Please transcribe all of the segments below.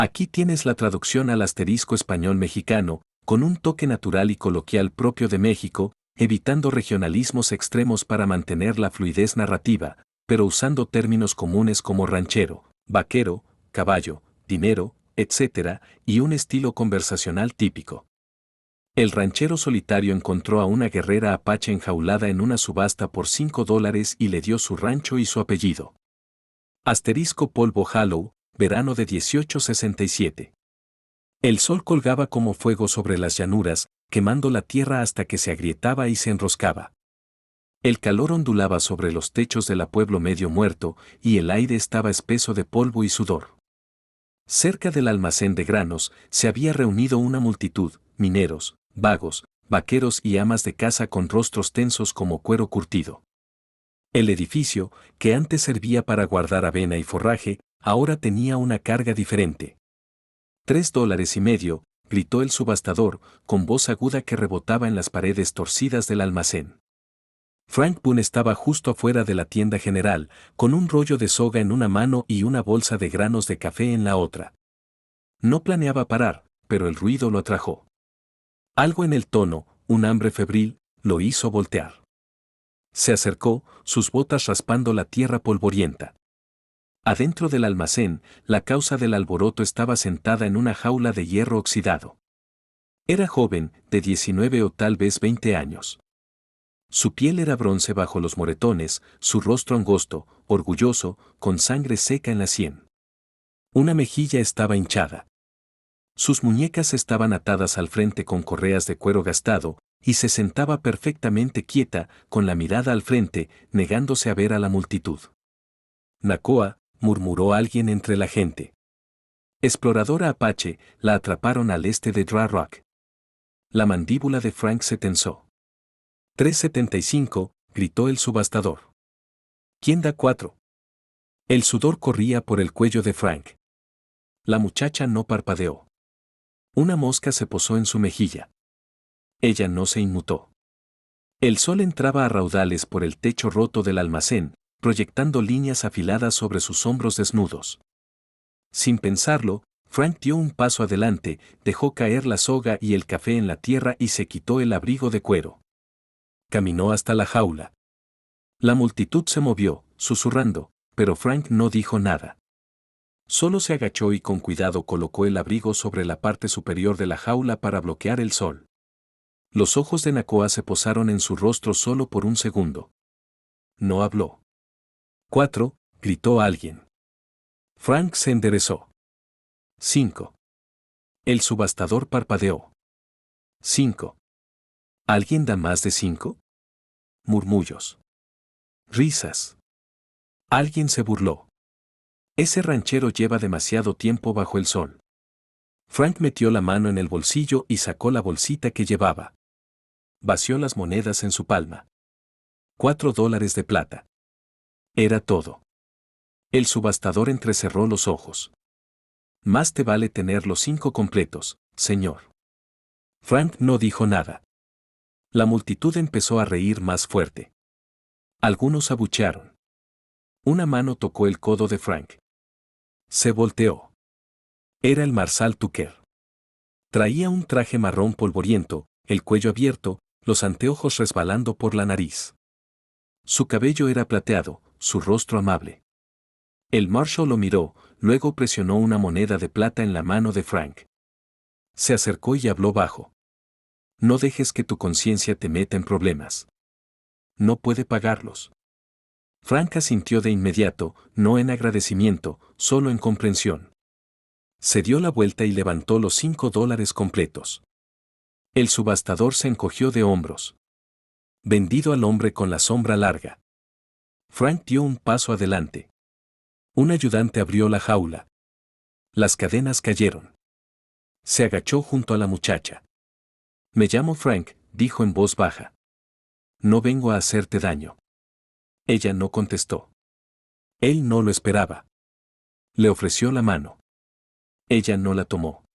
Aquí tienes la traducción al asterisco español mexicano, con un toque natural y coloquial propio de México, evitando regionalismos extremos para mantener la fluidez narrativa, pero usando términos comunes como ranchero, vaquero, caballo, dinero, etc., y un estilo conversacional típico. El ranchero solitario encontró a una guerrera apache enjaulada en una subasta por $5 y le dio su rancho y su apellido. Asterisco polvo Hollow, verano de 1867. El sol colgaba como fuego sobre las llanuras, quemando la tierra hasta que se agrietaba y se enroscaba. El calor ondulaba sobre los techos del pueblo medio muerto, y el aire estaba espeso de polvo y sudor. Cerca del almacén de granos se había reunido una multitud, mineros, vagos, vaqueros y amas de casa con rostros tensos como cuero curtido. El edificio, que antes servía para guardar avena y forraje, ahora tenía una carga diferente. $3.50, gritó el subastador, con voz aguda que rebotaba en las paredes torcidas del almacén. Frank Boone estaba justo afuera de la tienda general, con un rollo de soga en una mano y una bolsa de granos de café en la otra. No planeaba parar, pero el ruido lo atrajo. Algo en el tono, un hambre febril, lo hizo voltear. Se acercó, sus botas raspando la tierra polvorienta. Adentro del almacén, la causa del alboroto estaba sentada en una jaula de hierro oxidado. Era joven, de 19 o tal vez 20 años. Su piel era bronce bajo los moretones, su rostro angosto, orgulloso, con sangre seca en la sien. Una mejilla estaba hinchada. Sus muñecas estaban atadas al frente con correas de cuero gastado, y se sentaba perfectamente quieta, con la mirada al frente, negándose a ver a la multitud. Nakoa, murmuró alguien entre la gente. Exploradora apache, la atraparon al este de Dry Rock. La mandíbula de Frank se tensó. $3.75, gritó el subastador. ¿Quién da 4? El sudor corría por el cuello de Frank. La muchacha no parpadeó. Una mosca se posó en su mejilla. Ella no se inmutó. El sol entraba a raudales por el techo roto del almacén, proyectando líneas afiladas sobre sus hombros desnudos. Sin pensarlo, Frank dio un paso adelante, dejó caer la soga y el café en la tierra y se quitó el abrigo de cuero. Caminó hasta la jaula. La multitud se movió, susurrando, pero Frank no dijo nada. Solo se agachó y con cuidado colocó el abrigo sobre la parte superior de la jaula para bloquear el sol. Los ojos de Nakoa se posaron en su rostro solo por un segundo. No habló. 4, gritó alguien. Frank se enderezó. 5. El subastador parpadeó. 5. ¿Alguien da más de 5? Murmullos. Risas. Alguien se burló. Ese ranchero lleva demasiado tiempo bajo el sol. Frank metió la mano en el bolsillo y sacó la bolsita que llevaba. Vació las monedas en su palma. $4 de plata. Era todo. El subastador entrecerró los ojos. Más te vale tener los 5 completos, señor. Frank no dijo nada. La multitud empezó a reír más fuerte. Algunos abuchearon. Una mano tocó el codo de Frank. Se volteó. Era el Marshal Tucker. Traía un traje marrón polvoriento, el cuello abierto, los anteojos resbalando por la nariz. Su cabello era plateado, su rostro amable. El Marshal lo miró, luego presionó una moneda de plata en la mano de Frank. Se acercó y habló bajo. No dejes que tu conciencia te meta en problemas. No puede pagarlos. Frank asintió de inmediato, no en agradecimiento, solo en comprensión. Se dio la vuelta y levantó los $5 completos. El subastador se encogió de hombros. Vendido al hombre con la sombra larga. Frank dio un paso adelante. Un ayudante abrió la jaula. Las cadenas cayeron. Se agachó junto a la muchacha. Me llamo Frank, dijo en voz baja. No vengo a hacerte daño. Ella no contestó. Él no lo esperaba. Le ofreció la mano. Ella no la tomó.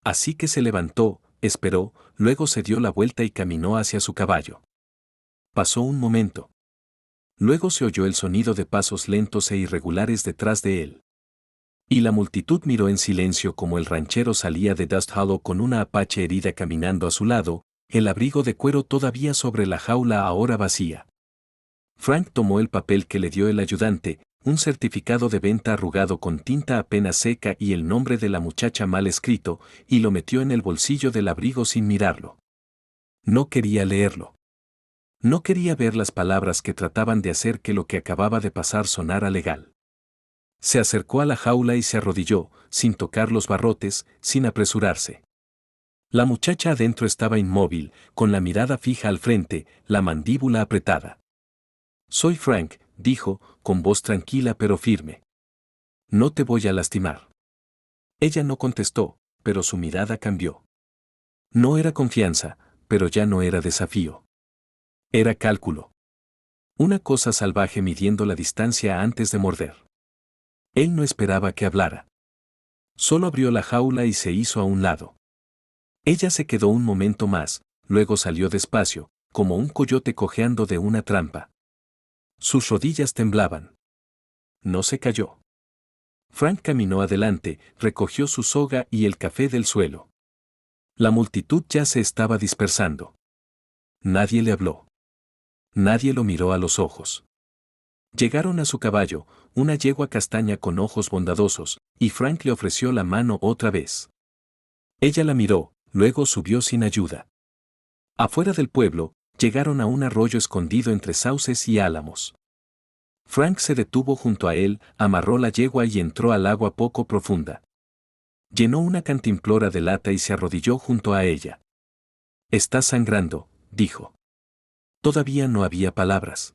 Así que se levantó, esperó, luego se dio la vuelta y caminó hacia su caballo. Pasó un momento. Luego se oyó el sonido de pasos lentos e irregulares detrás de él. Y la multitud miró en silencio como el ranchero salía de Dust Hollow con una apache herida caminando a su lado, el abrigo de cuero todavía sobre la jaula ahora vacía. Frank tomó el papel que le dio el ayudante, un certificado de venta arrugado con tinta apenas seca y el nombre de la muchacha mal escrito, y lo metió en el bolsillo del abrigo sin mirarlo. No quería leerlo. No quería ver las palabras que trataban de hacer que lo que acababa de pasar sonara legal. Se acercó a la jaula y se arrodilló, sin tocar los barrotes, sin apresurarse. La muchacha adentro estaba inmóvil, con la mirada fija al frente, la mandíbula apretada. «Soy Frank», dijo, con voz tranquila pero firme. «No te voy a lastimar». Ella no contestó, pero su mirada cambió. No era confianza, pero ya no era desafío. Era cálculo. Una cosa salvaje midiendo la distancia antes de morder. Él no esperaba que hablara. Solo abrió la jaula y se hizo a un lado. Ella se quedó un momento más, luego salió despacio, como un coyote cojeando de una trampa. Sus rodillas temblaban. No se cayó. Frank caminó adelante, recogió su soga y el café del suelo. La multitud ya se estaba dispersando. Nadie le habló. Nadie lo miró a los ojos. Llegaron a su caballo, una yegua castaña con ojos bondadosos, y Frank le ofreció la mano otra vez. Ella la miró, luego subió sin ayuda. Afuera del pueblo, llegaron a un arroyo escondido entre sauces y álamos. Frank se detuvo junto a él, amarró la yegua y entró al agua poco profunda. Llenó una cantimplora de lata y se arrodilló junto a ella. «Está sangrando», dijo. Todavía no había palabras.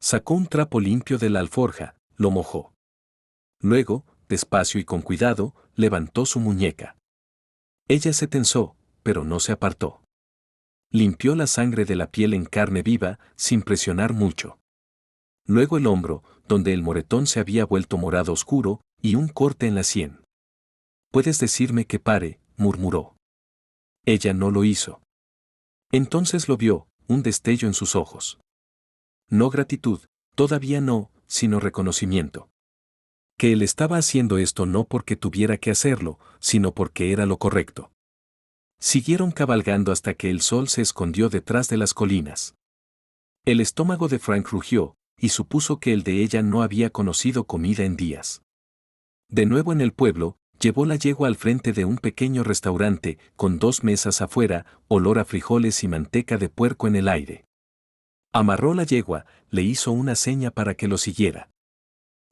Sacó un trapo limpio de la alforja, lo mojó. Luego, despacio y con cuidado, levantó su muñeca. Ella se tensó, pero no se apartó. Limpió la sangre de la piel en carne viva, sin presionar mucho. Luego el hombro, donde el moretón se había vuelto morado oscuro, y un corte en la sien. «¿Puedes decirme que pare?», murmuró. Ella no lo hizo. Entonces lo vio, un destello en sus ojos. No gratitud, todavía no, sino reconocimiento. Que él estaba haciendo esto no porque tuviera que hacerlo, sino porque era lo correcto. Siguieron cabalgando hasta que el sol se escondió detrás de las colinas. El estómago de Frank rugió, y supuso que el de ella no había conocido comida en días. De nuevo en el pueblo, llevó la yegua al frente de un pequeño restaurante, con 2 mesas afuera, olor a frijoles y manteca de puerco en el aire. Amarró la yegua, le hizo una seña para que lo siguiera.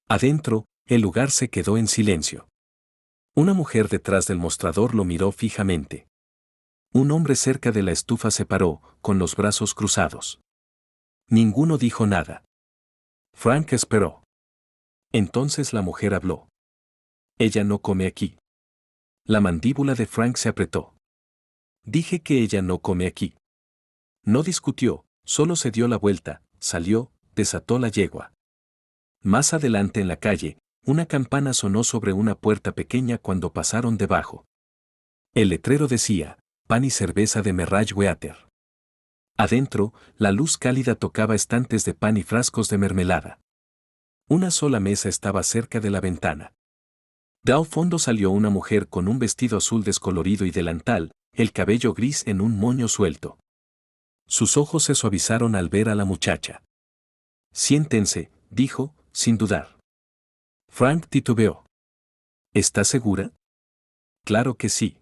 Adentro, el lugar se quedó en silencio. Una mujer detrás del mostrador lo miró fijamente. Un hombre cerca de la estufa se paró, con los brazos cruzados. Ninguno dijo nada. Frank esperó. Entonces la mujer habló. «Ella no come aquí». La mandíbula de Frank se apretó. «Dije que ella no come aquí». No discutió, solo se dio la vuelta, salió, desató la yegua. Más adelante en la calle, una campana sonó sobre una puerta pequeña cuando pasaron debajo. El letrero decía, «Pan y cerveza de Merrage Weather». Adentro, la luz cálida tocaba estantes de pan y frascos de mermelada. Una sola mesa estaba cerca de la ventana. De al fondo salió una mujer con un vestido azul descolorido y delantal, el cabello gris en un moño suelto. Sus ojos se suavizaron al ver a la muchacha. «Siéntense», dijo, sin dudar. Frank titubeó. «¿Estás segura?» «Claro que sí.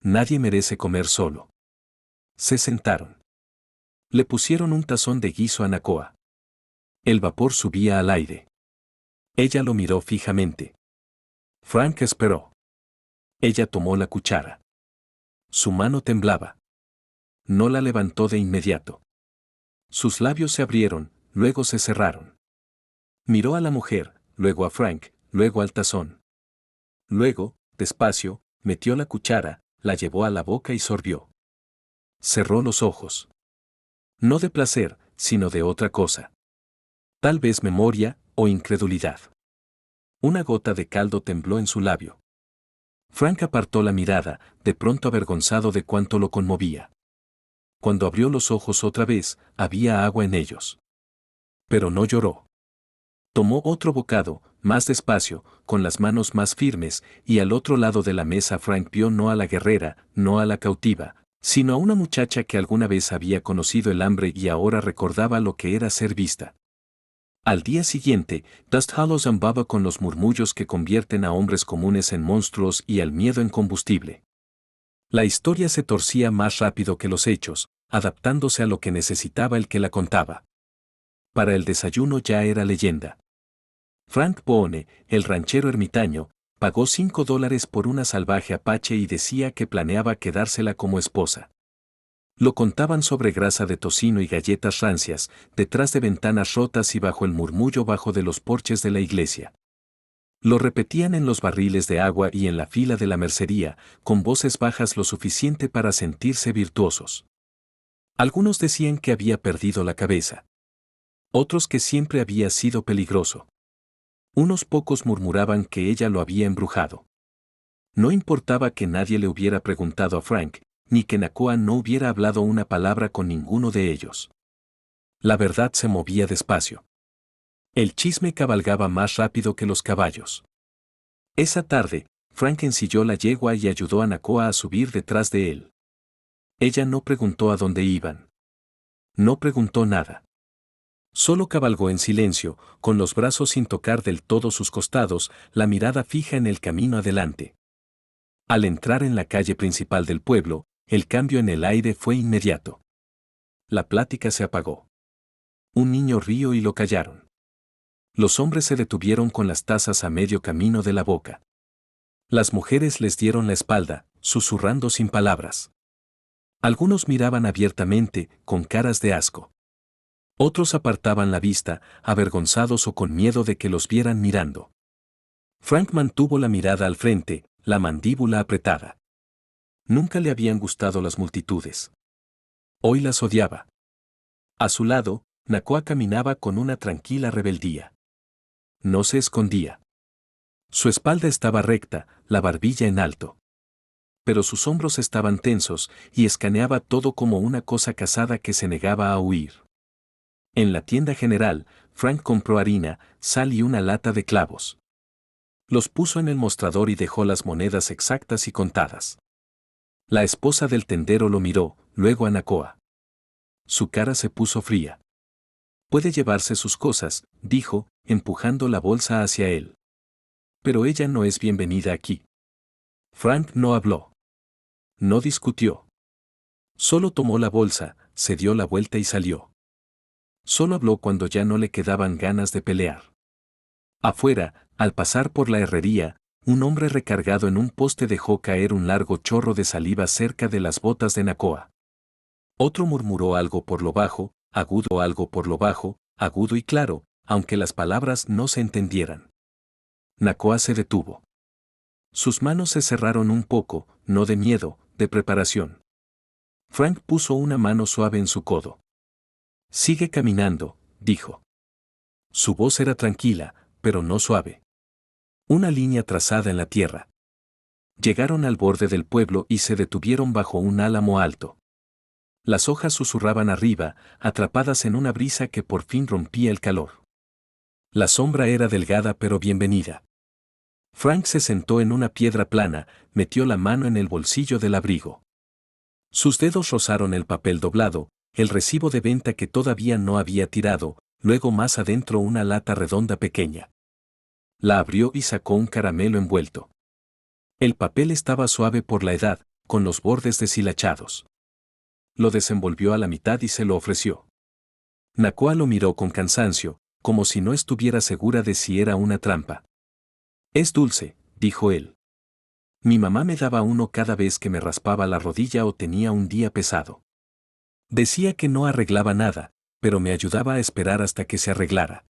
Nadie merece comer solo». Se sentaron. Le pusieron un tazón de guiso a Nacoa. El vapor subía al aire. Ella lo miró fijamente. Frank esperó. Ella tomó la cuchara. Su mano temblaba. No la levantó de inmediato. Sus labios se abrieron, luego se cerraron. Miró a la mujer, luego a Frank, luego al tazón. Luego, despacio, metió la cuchara, la llevó a la boca y sorbió. Cerró los ojos. No de placer, sino de otra cosa. Tal vez memoria o incredulidad. Una gota de caldo tembló en su labio. Frank apartó la mirada, de pronto avergonzado de cuánto lo conmovía. Cuando abrió los ojos otra vez, había agua en ellos. Pero no lloró. Tomó otro bocado, más despacio, con las manos más firmes, y al otro lado de la mesa Frank vio no a la guerrera, no a la cautiva, sino a una muchacha que alguna vez había conocido el hambre y ahora recordaba lo que era ser vista. Al día siguiente, Dust Hollow zambaba con los murmullos que convierten a hombres comunes en monstruos y al miedo en combustible. La historia se torcía más rápido que los hechos, adaptándose a lo que necesitaba el que la contaba. Para el desayuno ya era leyenda. Frank Boone, el ranchero ermitaño, pagó $5 por una salvaje apache y decía que planeaba quedársela como esposa. Lo contaban sobre grasa de tocino y galletas rancias, detrás de ventanas rotas y bajo el murmullo bajo de los porches de la iglesia. Lo repetían en los barriles de agua y en la fila de la mercería, con voces bajas lo suficiente para sentirse virtuosos. Algunos decían que había perdido la cabeza. Otros que siempre había sido peligroso. Unos pocos murmuraban que ella lo había embrujado. No importaba que nadie le hubiera preguntado a Frank, ni que Nakoa no hubiera hablado una palabra con ninguno de ellos. La verdad se movía despacio. El chisme cabalgaba más rápido que los caballos. Esa tarde, Frank ensilló la yegua y ayudó a Nakoa a subir detrás de él. Ella no preguntó a dónde iban. No preguntó nada. Solo cabalgó en silencio, con los brazos sin tocar del todo sus costados, la mirada fija en el camino adelante. Al entrar en la calle principal del pueblo, el cambio en el aire fue inmediato. La plática se apagó. Un niño rió y lo callaron. Los hombres se detuvieron con las tazas a medio camino de la boca. Las mujeres les dieron la espalda, susurrando sin palabras. Algunos miraban abiertamente, con caras de asco. Otros apartaban la vista, avergonzados o con miedo de que los vieran mirando. Frank mantuvo la mirada al frente, la mandíbula apretada. Nunca le habían gustado las multitudes. Hoy las odiaba. A su lado, Nakoa caminaba con una tranquila rebeldía. No se escondía. Su espalda estaba recta, la barbilla en alto. Pero sus hombros estaban tensos y escaneaba todo como una cosa casada que se negaba a huir. En la tienda general, Frank compró harina, sal y una lata de clavos. Los puso en el mostrador y dejó las monedas exactas y contadas. La esposa del tendero lo miró, luego a Nakoa. Su cara se puso fría. Puede llevarse sus cosas, dijo, empujando la bolsa hacia él. Pero ella no es bienvenida aquí. Frank no habló. No discutió. Solo tomó la bolsa, se dio la vuelta y salió. Solo habló cuando ya no le quedaban ganas de pelear. Afuera, al pasar por la herrería, un hombre recargado en un poste dejó caer un largo chorro de saliva cerca de las botas de Nakoa. Otro murmuró algo por lo bajo, agudo algo por lo bajo, agudo y claro, aunque las palabras no se entendieran. Nakoa se detuvo. Sus manos se cerraron un poco, no de miedo, de preparación. Frank puso una mano suave en su codo. Sigue caminando, dijo. Su voz era tranquila, pero no suave. Una línea trazada en la tierra. Llegaron al borde del pueblo y se detuvieron bajo un álamo alto. Las hojas susurraban arriba, atrapadas en una brisa que por fin rompía el calor. La sombra era delgada pero bienvenida. Frank se sentó en una piedra plana, metió la mano en el bolsillo del abrigo. Sus dedos rozaron el papel doblado, el recibo de venta que todavía no había tirado, luego más adentro una lata redonda pequeña. La abrió y sacó un caramelo envuelto. El papel estaba suave por la edad, con los bordes deshilachados. Lo desenvolvió a la mitad y se lo ofreció. Nakoa lo miró con cansancio, como si no estuviera segura de si era una trampa. Es dulce, dijo él. Mi mamá me daba uno cada vez que me raspaba la rodilla o tenía un día pesado. Decía que no arreglaba nada, pero me ayudaba a esperar hasta que se arreglara.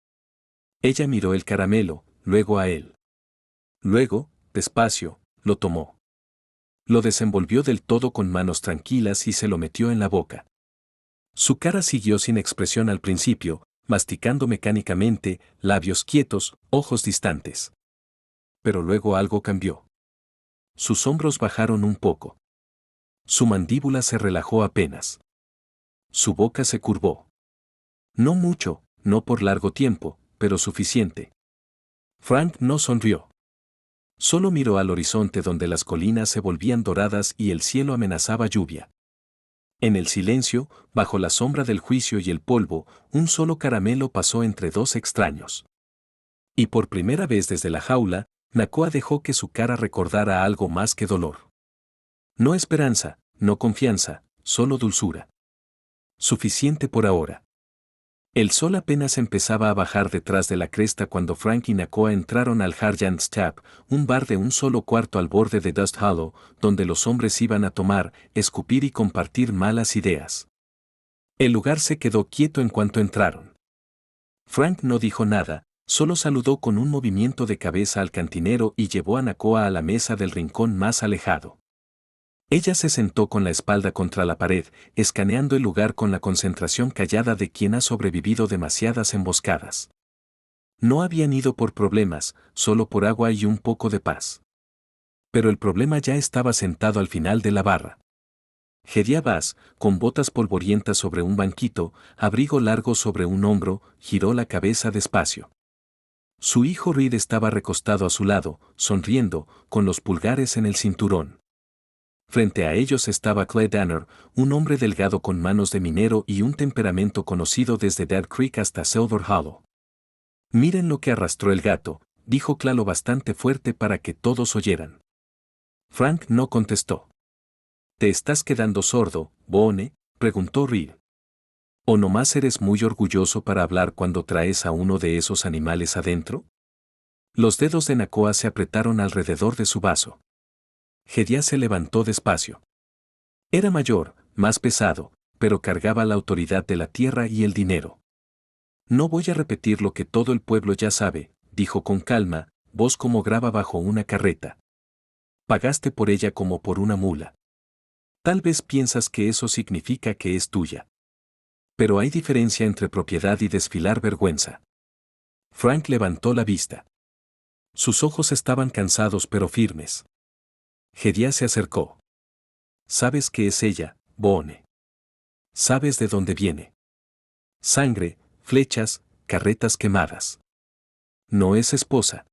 Ella miró el caramelo, luego a él. Luego, despacio, lo tomó. Lo desenvolvió del todo con manos tranquilas y se lo metió en la boca. Su cara siguió sin expresión al principio, masticando mecánicamente, labios quietos, ojos distantes. Pero luego algo cambió. Sus hombros bajaron un poco. Su mandíbula se relajó apenas. Su boca se curvó. No mucho, no por largo tiempo, pero suficiente. Frank no sonrió. Solo miró al horizonte donde las colinas se volvían doradas y el cielo amenazaba lluvia. En el silencio, bajo la sombra del juicio y el polvo, un solo caramelo pasó entre dos extraños. Y por primera vez desde la jaula, Nakoa dejó que su cara recordara algo más que dolor. No esperanza, no confianza, solo dulzura. Suficiente por ahora. El sol apenas empezaba a bajar detrás de la cresta cuando Frank y Nakoa entraron al Harjand's Tap, un bar de un solo cuarto al borde de Dust Hollow, donde los hombres iban a tomar, escupir y compartir malas ideas. El lugar se quedó quieto en cuanto entraron. Frank no dijo nada, solo saludó con un movimiento de cabeza al cantinero y llevó a Nakoa a la mesa del rincón más alejado. Ella se sentó con la espalda contra la pared, escaneando el lugar con la concentración callada de quien ha sobrevivido demasiadas emboscadas. No habían ido por problemas, solo por agua y un poco de paz. Pero el problema ya estaba sentado al final de la barra. Jedia Bass, con botas polvorientas sobre un banquito, abrigo largo sobre un hombro, giró la cabeza despacio. Su hijo Reed estaba recostado a su lado, sonriendo, con los pulgares en el cinturón. Frente a ellos estaba Clay Danner, un hombre delgado con manos de minero y un temperamento conocido desde Dead Creek hasta Silver Hollow. Miren lo que arrastró el gato, dijo Clay lo bastante fuerte para que todos oyeran. Frank no contestó. ¿Te estás quedando sordo, Boone?, preguntó Reed. ¿O nomás eres muy orgulloso para hablar cuando traes a uno de esos animales adentro? Los dedos de Nakoa se apretaron alrededor de su vaso. Jedia se levantó despacio. Era mayor, más pesado, pero cargaba la autoridad de la tierra y el dinero. No voy a repetir lo que todo el pueblo ya sabe, dijo con calma, voz como grava bajo una carreta. Pagaste por ella como por una mula. Tal vez piensas que eso significa que es tuya. Pero hay diferencia entre propiedad y desfilar vergüenza. Frank levantó la vista. Sus ojos estaban cansados pero firmes. Jedia se acercó. ¿Sabes qué es ella, Boone? ¿Sabes de dónde viene? Sangre, flechas, carretas quemadas. No es esposa.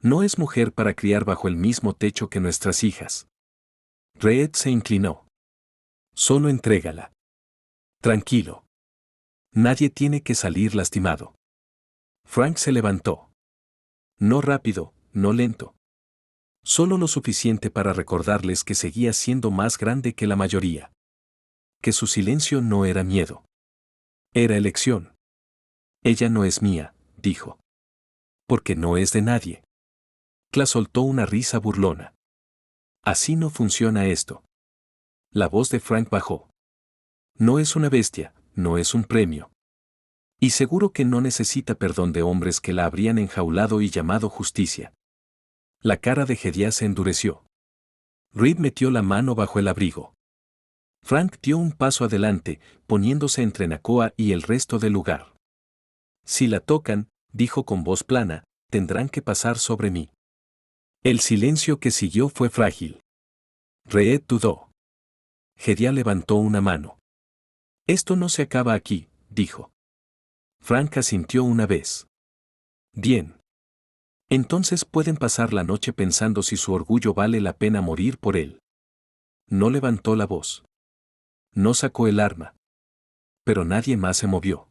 No es mujer para criar bajo el mismo techo que nuestras hijas. Reed se inclinó. Solo entrégala. Tranquilo. Nadie tiene que salir lastimado. Frank se levantó. No rápido, no lento. Solo lo suficiente para recordarles que seguía siendo más grande que la mayoría. Que su silencio no era miedo. Era elección. Ella no es mía, dijo. Porque no es de nadie. Cla soltó una risa burlona. Así no funciona esto. La voz de Frank bajó. No es una bestia, no es un premio. Y seguro que no necesita perdón de hombres que la habrían enjaulado y llamado justicia. La cara de Jedia se endureció. Reed metió la mano bajo el abrigo. Frank dio un paso adelante, poniéndose entre Nakoa y el resto del lugar. Si la tocan, dijo con voz plana, tendrán que pasar sobre mí. El silencio que siguió fue frágil. Reed dudó. Jedia levantó una mano. Esto no se acaba aquí, dijo. Frank asintió una vez. Bien. Entonces pueden pasar la noche pensando si su orgullo vale la pena morir por él. No levantó la voz. No sacó el arma. Pero nadie más se movió.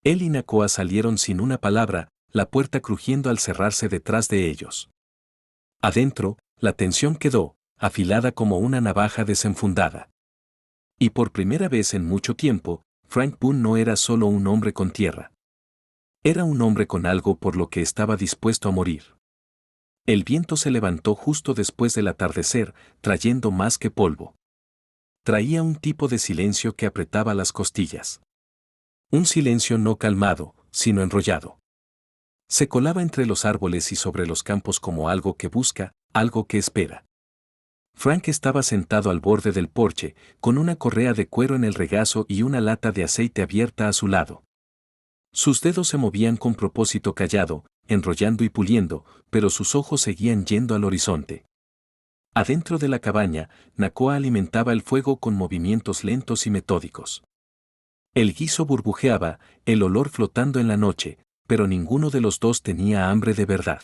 Él y Nakoa salieron sin una palabra, la puerta crujiendo al cerrarse detrás de ellos. Adentro, la tensión quedó, afilada como una navaja desenfundada. Y por primera vez en mucho tiempo, Frank Boone no era solo un hombre con tierra. Era un hombre con algo por lo que estaba dispuesto a morir. El viento se levantó justo después del atardecer, trayendo más que polvo. Traía un tipo de silencio que apretaba las costillas. Un silencio no calmado, sino enrollado. Se colaba entre los árboles y sobre los campos como algo que busca, algo que espera. Frank estaba sentado al borde del porche, con una correa de cuero en el regazo y una lata de aceite abierta a su lado. Sus dedos se movían con propósito callado, enrollando y puliendo, pero sus ojos seguían yendo al horizonte. Adentro de la cabaña, Nakoa alimentaba el fuego con movimientos lentos y metódicos. El guiso burbujeaba, el olor flotando en la noche, pero ninguno de los dos tenía hambre de verdad.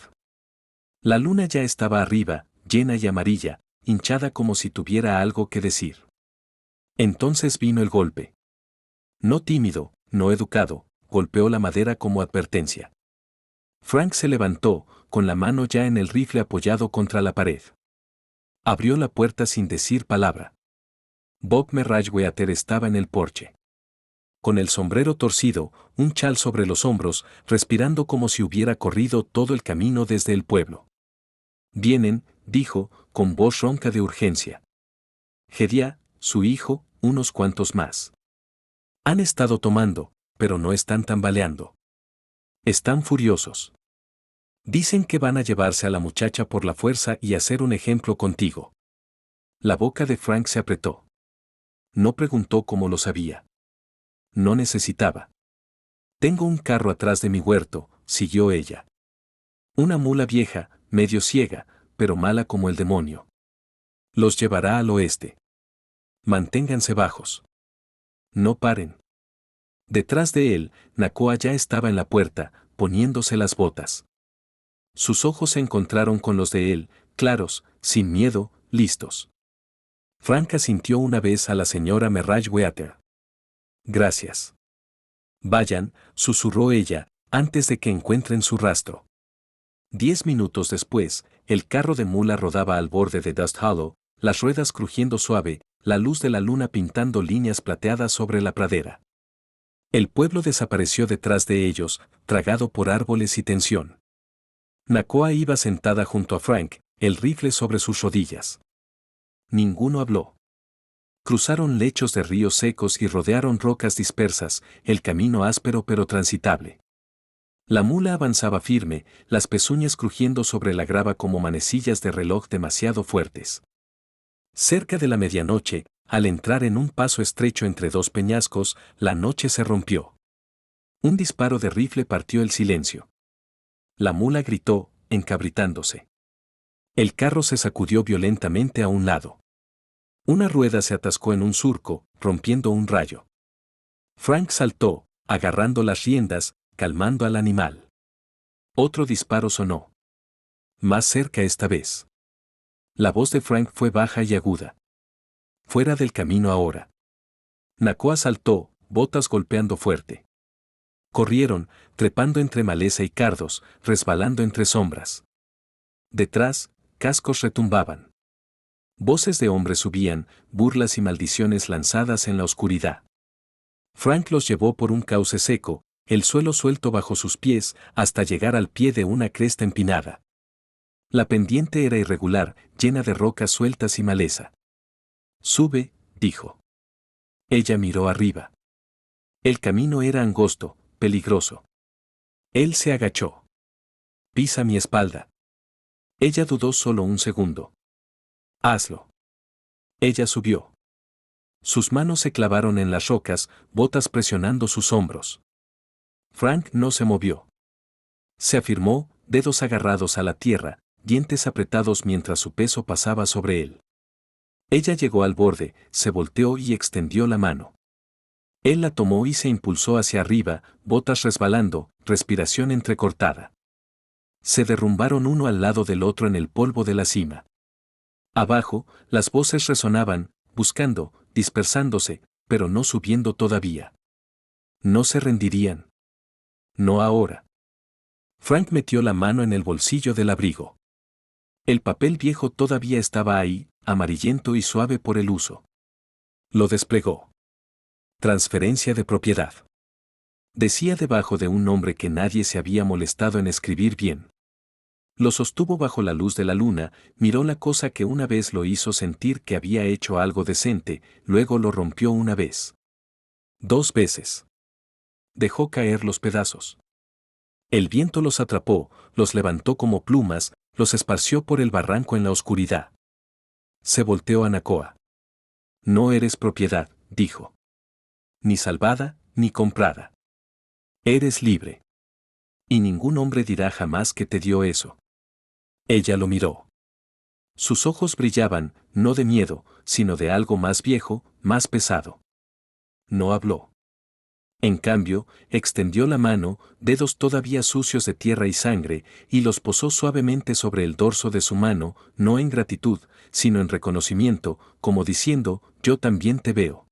La luna ya estaba arriba, llena y amarilla, hinchada como si tuviera algo que decir. Entonces vino el golpe. No tímido, no educado, golpeó la madera como advertencia. Frank se levantó, con la mano ya en el rifle apoyado contra la pared. Abrió la puerta sin decir palabra. Bob Merriweather estaba en el porche. Con el sombrero torcido, un chal sobre los hombros, respirando como si hubiera corrido todo el camino desde el pueblo. Vienen, dijo, con voz ronca de urgencia. Jedediah, su hijo, unos cuantos más. Han estado tomando, pero no están tambaleando. Están furiosos. Dicen que van a llevarse a la muchacha por la fuerza y hacer un ejemplo contigo. La boca de Frank se apretó. No preguntó cómo lo sabía. No necesitaba. Tengo un carro atrás de mi huerto, siguió ella. Una mula vieja, medio ciega, pero mala como el demonio. Los llevará al oeste. Manténganse bajos. No paren. Detrás de él, Nakoa ya estaba en la puerta, poniéndose las botas. Sus ojos se encontraron con los de él, claros, sin miedo, listos. Frank asintió una vez a la señora Merriweather. Gracias. Vayan, susurró ella, antes de que encuentren su rastro. 10 minutos después, el carro de mula rodaba al borde de Dust Hollow, las ruedas crujiendo suave, la luz de la luna pintando líneas plateadas sobre la pradera. El pueblo desapareció detrás de ellos, tragado por árboles y tensión. Nakoa iba sentada junto a Frank, el rifle sobre sus rodillas. Ninguno habló. Cruzaron lechos de ríos secos y rodearon rocas dispersas, el camino áspero pero transitable. La mula avanzaba firme, las pezuñas crujiendo sobre la grava como manecillas de reloj demasiado fuertes. Cerca de la medianoche, al entrar en un paso estrecho entre dos peñascos, la noche se rompió. Un disparo de rifle partió el silencio. La mula gritó, encabritándose. El carro se sacudió violentamente a un lado. Una rueda se atascó en un surco, rompiendo un rayo. Frank saltó, agarrando las riendas, calmando al animal. Otro disparo sonó. Más cerca esta vez. La voz de Frank fue baja y aguda. Fuera del camino ahora. Nakoa saltó, botas golpeando fuerte. Corrieron, trepando entre maleza y cardos, resbalando entre sombras. Detrás, cascos retumbaban. Voces de hombres subían, burlas y maldiciones lanzadas en la oscuridad. Frank los llevó por un cauce seco, el suelo suelto bajo sus pies, hasta llegar al pie de una cresta empinada. La pendiente era irregular, llena de rocas sueltas y maleza. Sube, dijo. Ella miró arriba. El camino era angosto, peligroso. Él se agachó. Pisa mi espalda. Ella dudó solo un segundo. Hazlo. Ella subió. Sus manos se clavaron en las rocas, botas presionando sus hombros. Frank no se movió. Se afirmó, dedos agarrados a la tierra, dientes apretados mientras su peso pasaba sobre él. Ella llegó al borde, se volteó y extendió la mano. Él la tomó y se impulsó hacia arriba, botas resbalando, respiración entrecortada. Se derrumbaron uno al lado del otro en el polvo de la cima. Abajo, las voces resonaban, buscando, dispersándose, pero no subiendo todavía. No se rendirían. No ahora. Frank metió la mano en el bolsillo del abrigo. El papel viejo todavía estaba ahí, amarillento y suave por el uso. Lo desplegó. Transferencia de propiedad. Decía debajo de un nombre que nadie se había molestado en escribir bien. Lo sostuvo bajo la luz de la luna, miró la cosa que una vez lo hizo sentir que había hecho algo decente, luego lo rompió una vez. 2 veces. Dejó caer los pedazos. El viento los atrapó, los levantó como plumas, los esparció por el barranco en la oscuridad. Se volteó a Nakoa. No eres propiedad, dijo. Ni salvada, ni comprada. Eres libre. Y ningún hombre dirá jamás que te dio eso. Ella lo miró. Sus ojos brillaban, no de miedo, sino de algo más viejo, más pesado. No habló. En cambio, extendió la mano, dedos todavía sucios de tierra y sangre, y los posó suavemente sobre el dorso de su mano, no en gratitud, sino en reconocimiento, como diciendo, yo también te veo.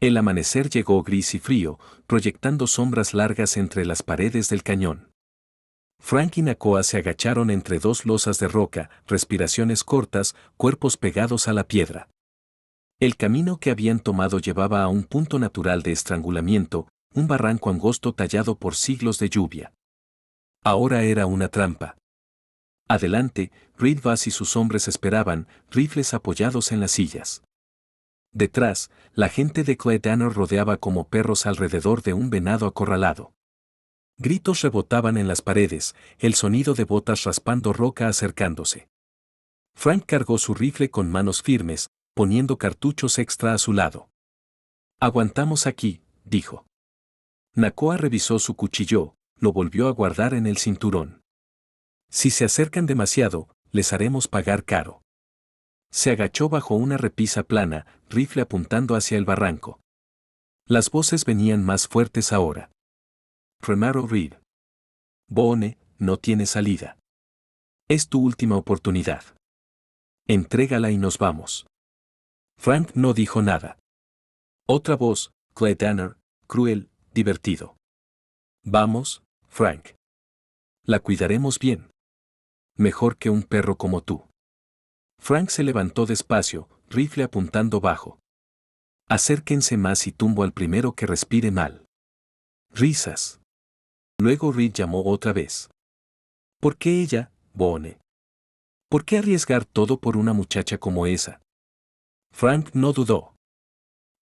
El amanecer llegó gris y frío, proyectando sombras largas entre las paredes del cañón. Frank y Nakoa se agacharon entre dos losas de roca, respiraciones cortas, cuerpos pegados a la piedra. El camino que habían tomado llevaba a un punto natural de estrangulamiento, un barranco angosto tallado por siglos de lluvia. Ahora era una trampa. Adelante, Reed Bass y sus hombres esperaban, rifles apoyados en las sillas. Detrás, la gente de Cled Danner rodeaba como perros alrededor de un venado acorralado. Gritos rebotaban en las paredes, el sonido de botas raspando roca acercándose. Frank cargó su rifle con manos firmes, poniendo cartuchos extra a su lado. Aguantamos aquí, dijo. Nakoa revisó su cuchillo, lo volvió a guardar en el cinturón. Si se acercan demasiado, les haremos pagar caro. Se agachó bajo una repisa plana, rifle apuntando hacia el barranco. Las voces venían más fuertes ahora. Remaro Reed. Boone, no tiene salida. Es tu última oportunidad. Entrégala y nos vamos. Frank no dijo nada. Otra voz, Cled Danner, cruel, divertido. Vamos, Frank. La cuidaremos bien. Mejor que un perro como tú. Frank se levantó despacio, rifle apuntando bajo. Acérquense más y tumbo al primero que respire mal. Risas. Luego Reed llamó otra vez. ¿Por qué ella, Boone? ¿Por qué arriesgar todo por una muchacha como esa? Frank no dudó.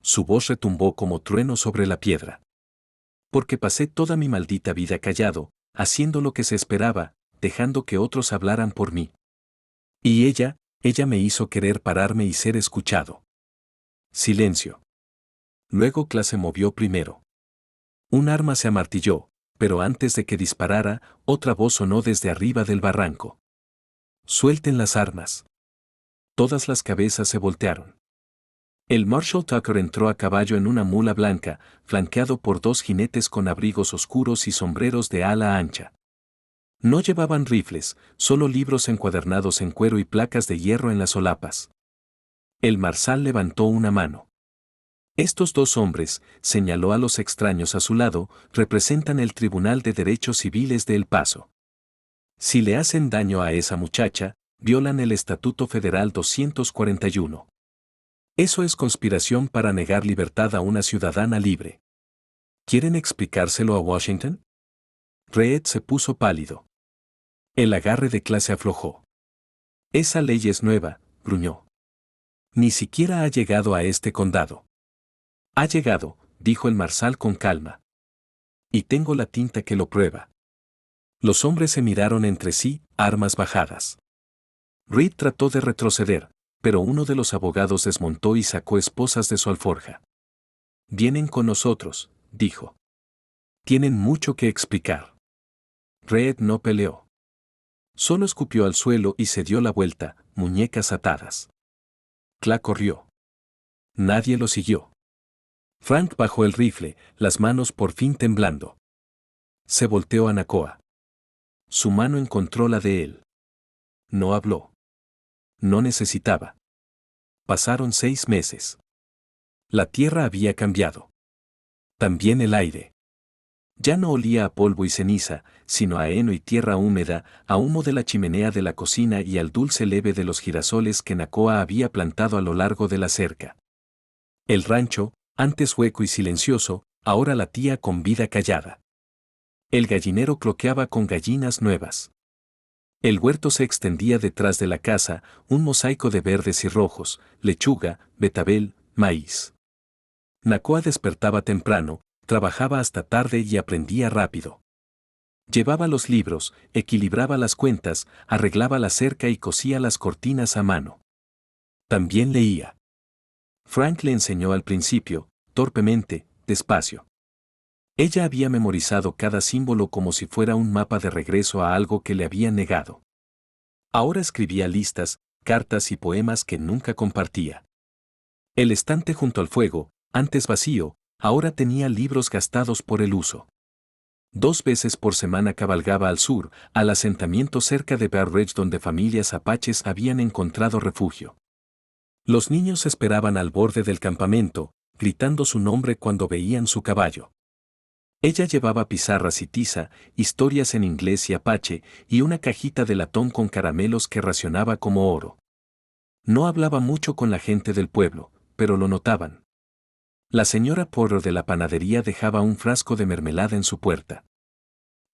Su voz retumbó como trueno sobre la piedra. Porque pasé toda mi maldita vida callado, haciendo lo que se esperaba, dejando que otros hablaran por mí. Y ella me hizo querer pararme y ser escuchado. Silencio. Luego Clay se movió primero. Un arma se amartilló, pero antes de que disparara, otra voz sonó desde arriba del barranco. Suelten las armas. Todas las cabezas se voltearon. El Marshal Tucker entró a caballo en una mula blanca, flanqueado por dos jinetes con abrigos oscuros y sombreros de ala ancha. No llevaban rifles, solo libros encuadernados en cuero y placas de hierro en las solapas. El marsal levantó una mano. Estos dos hombres, señaló a los extraños a su lado, representan el Tribunal de Derechos Civiles de El Paso. Si le hacen daño a esa muchacha, violan el Estatuto Federal 241. Eso es conspiración para negar libertad a una ciudadana libre. ¿Quieren explicárselo a Washington? Reed se puso pálido. El agarre de Clay aflojó. Esa ley es nueva, gruñó. Ni siquiera ha llegado a este condado. Ha llegado, dijo el marsal con calma. Y tengo la tinta que lo prueba. Los hombres se miraron entre sí, armas bajadas. Reed trató de retroceder, pero uno de los abogados desmontó y sacó esposas de su alforja. Vienen con nosotros, dijo. Tienen mucho que explicar. Reed no peleó. Solo escupió al suelo y se dio la vuelta, muñecas atadas. Clay corrió. Nadie lo siguió. Frank bajó el rifle, las manos por fin temblando. Se volteó a Nakoa. Su mano encontró la de él. No habló. No necesitaba. Pasaron 6 meses. La tierra había cambiado. También el aire. Ya no olía a polvo y ceniza, sino a heno y tierra húmeda, a humo de la chimenea de la cocina y al dulce leve de los girasoles que Nakoa había plantado a lo largo de la cerca. El rancho, antes hueco y silencioso, ahora latía con vida callada. El gallinero cloqueaba con gallinas nuevas. El huerto se extendía detrás de la casa, un mosaico de verdes y rojos, lechuga, betabel, maíz. Nakoa despertaba temprano, trabajaba hasta tarde y aprendía rápido. Llevaba los libros, equilibraba las cuentas, arreglaba la cerca y cosía las cortinas a mano. También leía. Frank le enseñó al principio, torpemente, despacio. Ella había memorizado cada símbolo como si fuera un mapa de regreso a algo que le habían negado. Ahora escribía listas, cartas y poemas que nunca compartía. El estante junto al fuego, antes vacío, Ahora tenía libros gastados por el uso. 2 veces por semana cabalgaba al sur, al asentamiento cerca de Bear Ridge donde familias apaches habían encontrado refugio. Los niños esperaban al borde del campamento, gritando su nombre cuando veían su caballo. Ella llevaba pizarras y tiza, historias en inglés y apache, y una cajita de latón con caramelos que racionaba como oro. No hablaba mucho con la gente del pueblo, pero lo notaban. La señora Porter de la panadería dejaba un frasco de mermelada en su puerta.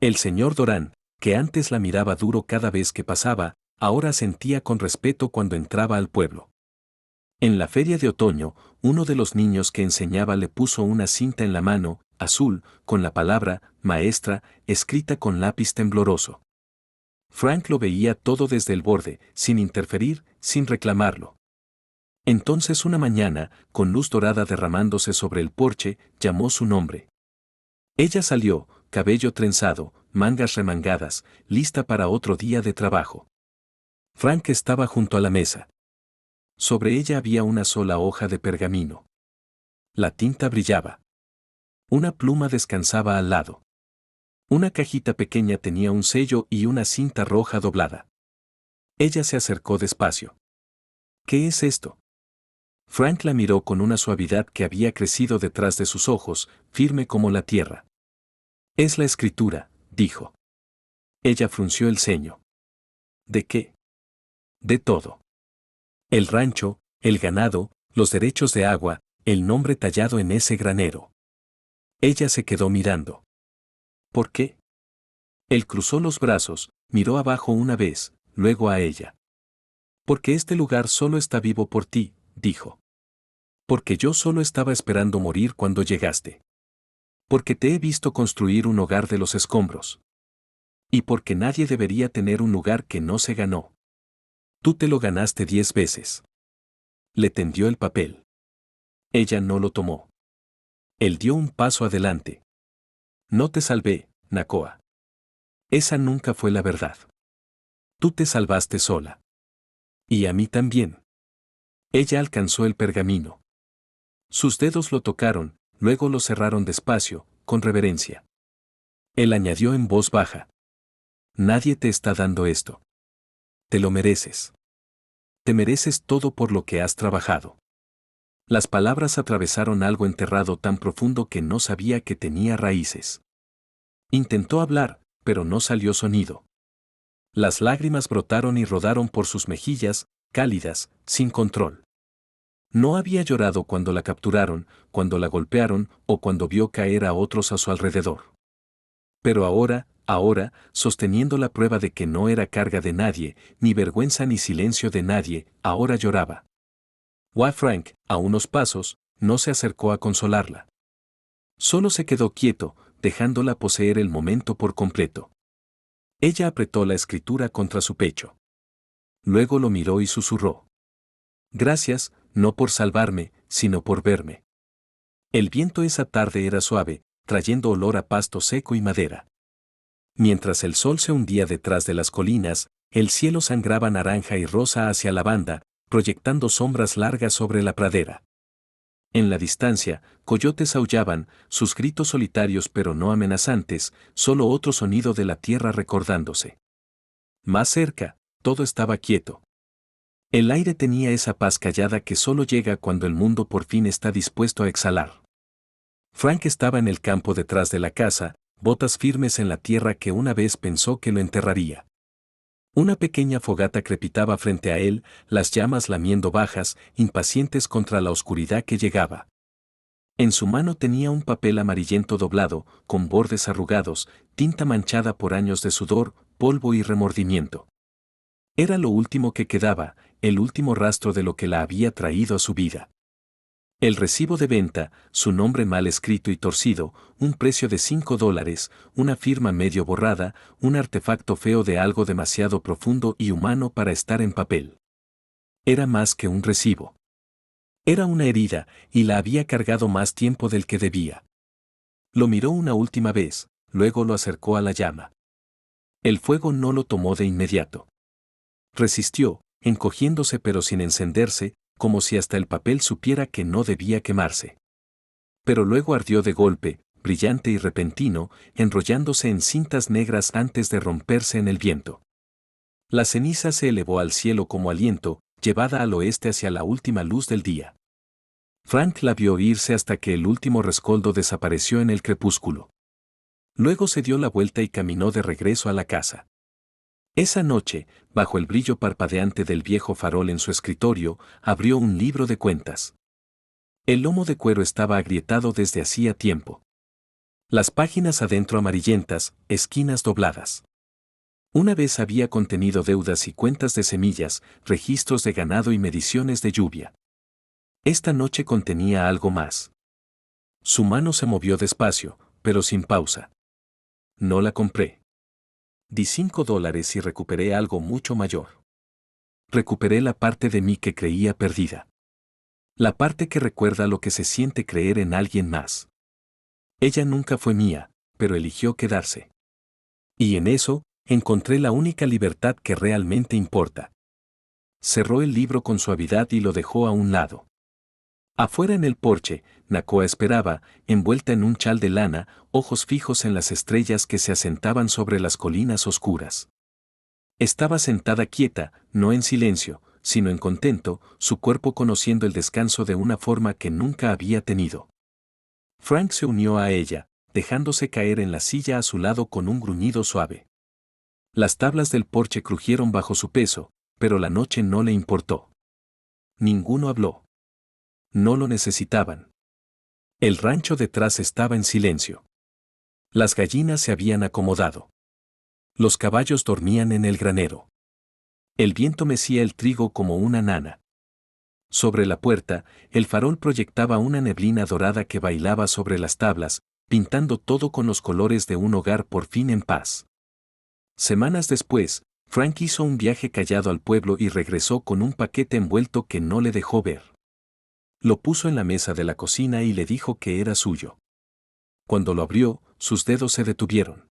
El señor Doran, que antes la miraba duro cada vez que pasaba, ahora sentía con respeto cuando entraba al pueblo. En la feria de otoño, uno de los niños que enseñaba le puso una cinta en la mano, azul, con la palabra maestra, escrita con lápiz tembloroso. Frank lo veía todo desde el borde, sin interferir, sin reclamarlo. Entonces una mañana, con luz dorada derramándose sobre el porche, llamó su nombre. Ella salió, cabello trenzado, mangas remangadas, lista para otro día de trabajo. Frank estaba junto a la mesa. Sobre ella había una sola hoja de pergamino. La tinta brillaba. Una pluma descansaba al lado. Una cajita pequeña tenía un sello y una cinta roja doblada. Ella se acercó despacio. ¿Qué es esto? Frank la miró con una suavidad que había crecido detrás de sus ojos, firme como la tierra. Es la escritura, dijo. Ella frunció el ceño. ¿De qué? De todo. El rancho, el ganado, los derechos de agua, el nombre tallado en ese granero. Ella se quedó mirando. ¿Por qué? Él cruzó los brazos, miró abajo una vez, luego a ella. Porque este lugar solo está vivo por ti, dijo. Porque yo solo estaba esperando morir cuando llegaste. Porque te he visto construir un hogar de los escombros. Y porque nadie debería tener un lugar que no se ganó. Tú te lo ganaste 10 veces. Le tendió el papel. Ella no lo tomó. Él dio un paso adelante. No te salvé, Nakoa. Esa nunca fue la verdad. Tú te salvaste sola. Y a mí también. Ella alcanzó el pergamino. Sus dedos lo tocaron, luego lo cerraron despacio, con reverencia. Él añadió en voz baja. Nadie te está dando esto. Te lo mereces. Te mereces todo por lo que has trabajado. Las palabras atravesaron algo enterrado tan profundo que no sabía que tenía raíces. Intentó hablar, pero no salió sonido. Las lágrimas brotaron y rodaron por sus mejillas, cálidas, sin control. No había llorado cuando la capturaron, cuando la golpearon o cuando vio caer a otros a su alrededor. Pero ahora, sosteniendo la prueba de que no era carga de nadie, ni vergüenza ni silencio de nadie, ahora lloraba. Frank, a unos pasos, no se acercó a consolarla. Solo se quedó quieto, dejándola poseer el momento por completo. Ella apretó la escritura contra su pecho. Luego lo miró y susurró. Gracias, no por salvarme, sino por verme. El viento esa tarde era suave, trayendo olor a pasto seco y madera. Mientras el sol se hundía detrás de las colinas, el cielo sangraba naranja y rosa hacia la banda, proyectando sombras largas sobre la pradera. En la distancia, coyotes aullaban, sus gritos solitarios pero no amenazantes, solo otro sonido de la tierra recordándose. Más cerca, todo estaba quieto. El aire tenía esa paz callada que solo llega cuando el mundo por fin está dispuesto a exhalar. Frank estaba en el campo detrás de la casa, botas firmes en la tierra que una vez pensó que lo enterraría. Una pequeña fogata crepitaba frente a él, las llamas lamiendo bajas, impacientes contra la oscuridad que llegaba. En su mano tenía un papel amarillento doblado, con bordes arrugados, tinta manchada por años de sudor, polvo y remordimiento. Era lo último que quedaba, el último rastro de lo que la había traído a su vida. El recibo de venta, su nombre mal escrito y torcido, un precio de $5, una firma medio borrada, un artefacto feo de algo demasiado profundo y humano para estar en papel. Era más que un recibo. Era una herida, y la había cargado más tiempo del que debía. Lo miró una última vez, luego lo acercó a la llama. El fuego no lo tomó de inmediato. Resistió, encogiéndose pero sin encenderse, como si hasta el papel supiera que no debía quemarse. Pero luego ardió de golpe, brillante y repentino, enrollándose en cintas negras antes de romperse en el viento. La ceniza se elevó al cielo como aliento, llevada al oeste hacia la última luz del día. Frank la vio irse hasta que el último rescoldo desapareció en el crepúsculo. Luego se dio la vuelta y caminó de regreso a la casa. Esa noche, bajo el brillo parpadeante del viejo farol en su escritorio, abrió un libro de cuentas. El lomo de cuero estaba agrietado desde hacía tiempo. Las páginas adentro amarillentas, esquinas dobladas. Una vez había contenido deudas y cuentas de semillas, registros de ganado y mediciones de lluvia. Esta noche contenía algo más. Su mano se movió despacio, pero sin pausa. No la compré. Di $5 y recuperé algo mucho mayor. Recuperé la parte de mí que creía perdida. La parte que recuerda lo que se siente creer en alguien más. Ella nunca fue mía, pero eligió quedarse. Y en eso, encontré la única libertad que realmente importa. Cerró el libro con suavidad y lo dejó a un lado. Afuera en el porche, Nakoa esperaba, envuelta en un chal de lana, ojos fijos en las estrellas que se asentaban sobre las colinas oscuras. Estaba sentada quieta, no en silencio, sino en contento, su cuerpo conociendo el descanso de una forma que nunca había tenido. Frank se unió a ella, dejándose caer en la silla a su lado con un gruñido suave. Las tablas del porche crujieron bajo su peso, pero la noche no le importó. Ninguno habló. No lo necesitaban. El rancho detrás estaba en silencio. Las gallinas se habían acomodado. Los caballos dormían en el granero. El viento mecía el trigo como una nana. Sobre la puerta, el farol proyectaba una neblina dorada que bailaba sobre las tablas, pintando todo con los colores de un hogar por fin en paz. Semanas después, Frank hizo un viaje callado al pueblo y regresó con un paquete envuelto que no le dejó ver. Lo puso en la mesa de la cocina y le dijo que era suyo. Cuando lo abrió, sus dedos se detuvieron.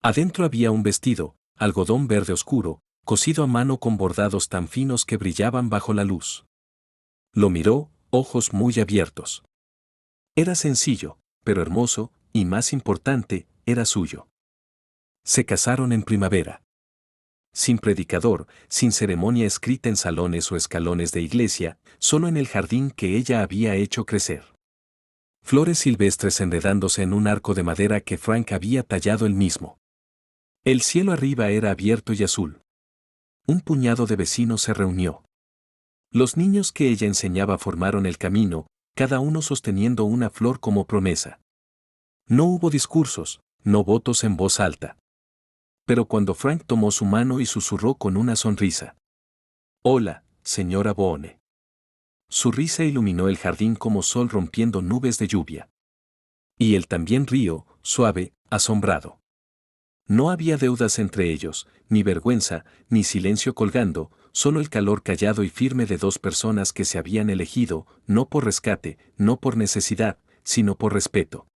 Adentro había un vestido, algodón verde oscuro, cosido a mano con bordados tan finos que brillaban bajo la luz. Lo miró, ojos muy abiertos. Era sencillo, pero hermoso, y más importante, era suyo. Se casaron en primavera. Sin predicador, sin ceremonia escrita en salones o escalones de iglesia, solo en el jardín que ella había hecho crecer. Flores silvestres enredándose en un arco de madera que Frank había tallado él mismo. El cielo arriba era abierto y azul. Un puñado de vecinos se reunió. Los niños que ella enseñaba formaron el camino, cada uno sosteniendo una flor como promesa. No hubo discursos, no votos en voz alta. Pero cuando Frank tomó su mano y susurró con una sonrisa. «Hola, señora Boone». Su risa iluminó el jardín como sol rompiendo nubes de lluvia. Y él también rió, suave, asombrado. No había deudas entre ellos, ni vergüenza, ni silencio colgando, solo el calor callado y firme de dos personas que se habían elegido, no por rescate, no por necesidad, sino por respeto.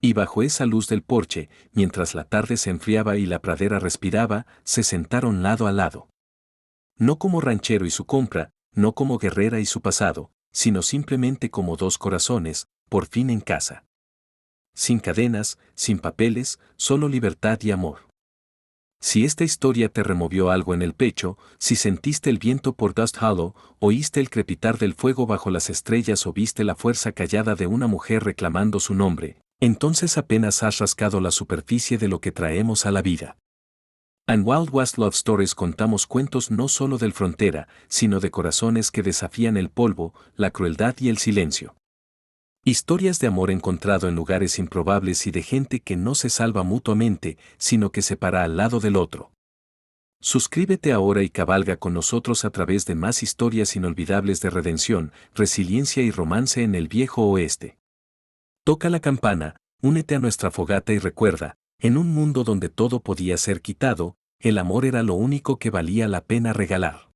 Y bajo esa luz del porche, mientras la tarde se enfriaba y la pradera respiraba, se sentaron lado a lado. No como ranchero y su compra, no como guerrera y su pasado, sino simplemente como dos corazones, por fin en casa. Sin cadenas, sin papeles, solo libertad y amor. Si esta historia te removió algo en el pecho, si sentiste el viento por Dust Hollow, oíste el crepitar del fuego bajo las estrellas o viste la fuerza callada de una mujer reclamando su nombre, entonces apenas has rascado la superficie de lo que traemos a la vida. En Wild West Love Stories contamos cuentos no solo del frontera, sino de corazones que desafían el polvo, la crueldad y el silencio. Historias de amor encontrado en lugares improbables y de gente que no se salva mutuamente, sino que se para al lado del otro. Suscríbete ahora y cabalga con nosotros a través de más historias inolvidables de redención, resiliencia y romance en el viejo oeste. Toca la campana, únete a nuestra fogata y recuerda, en un mundo donde todo podía ser quitado, el amor era lo único que valía la pena regalar.